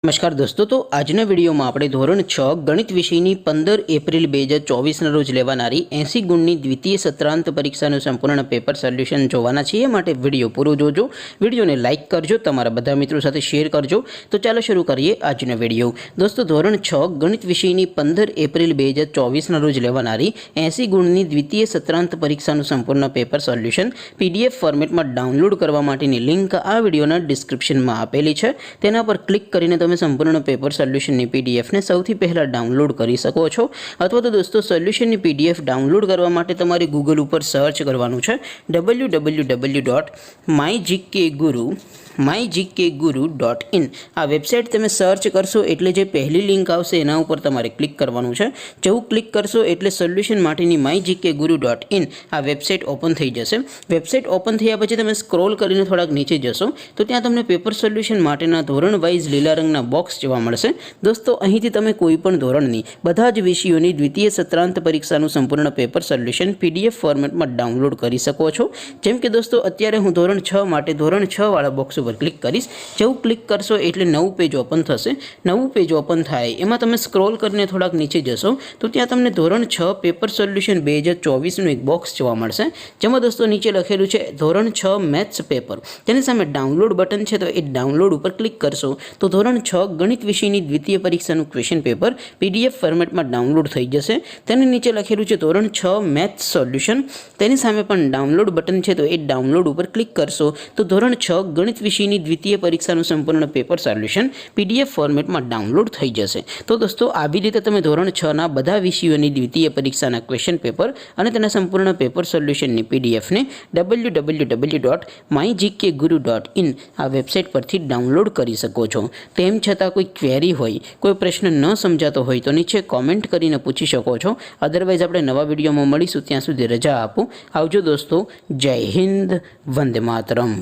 नमस्कार दोस्तों, तो आजना विडियो में આપણે ધોરણ 6 ગણિત વિષયની 15 એપ્રિલ 2024 રોજ લેવાનારી 80 ગુણની દ્વિતીય સત્રાંત પરીક્ષાનું સંપૂર્ણ પેપર સોલ્યુશન જોવાના છીએ। માટે વિડિયો પૂરો જોજો, વિડિયોને લાઈક કરજો, તમારા બધા મિત્રો સાથે શેર કરજો। તો ચાલો શરૂ કરીએ આજનો વિડિયો। દોસ્તો, ધોરણ 6 ગણિત વિષયની 15 એપ્રિલ 2024 રોજ લેવાનારી 80 ગુણની દ્વિતીય સત્રાંત પરીક્ષાનું સંપૂર્ણ પેપર સોલ્યુશન PDF ફોર્મેટમાં ડાઉનલોડ કરવા માટેની લિંક આ વિડિયોના ડિસ્ક્રિપ્શનમાં આપેલી છે। તેના પર ક્લિક કરીને તમે संपूर्ण पेपर सोल्यूशन पीडीएफ ने सौथी पहला डाउनलॉड करी सको छो। अथवा तो दोस्तों सोल्यूशन पीडीएफ डाउनलॉड करवा माटे तमारे गूगल पर सर्च करवानुं छे www.mygkguru.in। आ वेबसाइट तमे सर्च करशो एटले जे पहली लिंक आवशे एना उपर तमारे क्लिक करवानुं छे। जेवुं क्लिक करशो एटले सोल्यूशन माटेनी mygkguru.in आ वेबसाइट ओपन थई जशे। वेबसाइट ओपन थया पछी तमे स्क्रॉल करीने थोड़ाक नीचे जशो तो त्यां तमने पेपर सोल्यूशन माटेना धोरण वाइज लीला रंगना बॉक्स जोवा मळशे। दोस्तों, અહીંથી તમે કોઈપણ ધોરણની બધા જ વિષયોની દ્વિતીય સત્રાંત પરીક્ષાનું સંપૂર્ણ પેપર સોલ્યુશન PDF ફોર્મેટમાં ડાઉનલોડ કરી શકો છો। જેમ કે દોસ્તો, અત્યારે હું ધોરણ 6 માટે ધોરણ 6 વાળા બોક્સ ઉપર ક્લિક કરીશ। જેવું ક્લિક કરશો એટલે નવું પેજ ઓપન થશે। નવું પેજ ઓપન થાય એમાં તમે સ્ક્રોલ કરીને થોડાક નીચે જશો તો ત્યાં તમને ધોરણ 6 પેપર સોલ્યુશન 2024 નું એક બોક્સ જોવા મળશે, જેમાં દોસ્તો નીચે લખેલું છે ધોરણ 6 મેથ્સ પેપર। તેની સામે ડાઉનલોડ બટન છે, તો એ ડાઉનલોડ ઉપર ક્લિક કરશો તો ધોરણ 6 ગણિત વિષયની દ્વિતીય પરીક્ષાનું ક્વેશ્ચન પેપર PDF ફોર્મેટમાં ડાઉનલોડ થઈ જશે। તેની નીચે લખેલું છે ધોરણ 6 મેથ્સ સોલ્યુશન। તેની સામે પણ ડાઉનલોડ બટન છે, તો એ ડાઉનલોડ ઉપર ક્લિક કરશો તો ધોરણ 6 ગણિત વિષયની દ્વિતીય પરીક્ષાનું સંપૂર્ણ પેપર સોલ્યુશન PDF ફોર્મેટમાં ડાઉનલોડ થઈ જશે। તો દોસ્તો, આવી રીતે તમે ધોરણ 6 ના બધા વિષયોની દ્વિતીય પરીક્ષાના ક્વેશ્ચન પેપર અને તેના સંપૂર્ણ પેપર સોલ્યુશનની PDF ને www.mygkguru.in આ વેબસાઇટ પરથી ડાઉનલોડ કરી શકો છો। તેમ છતાં કોઈ ક્વેરી હોય, કોઈ પ્રશ્ન ન સમજાતો હોય તો નીચે કોમેન્ટ કરીને પૂછી શકો છો। અધરવાઇઝ આપણે નવા વિડીયોમાં મળીશું, ત્યાં સુધી રજા આપો। આવજો દોસ્તો, જય હિન્દ, વંદે માતરમ।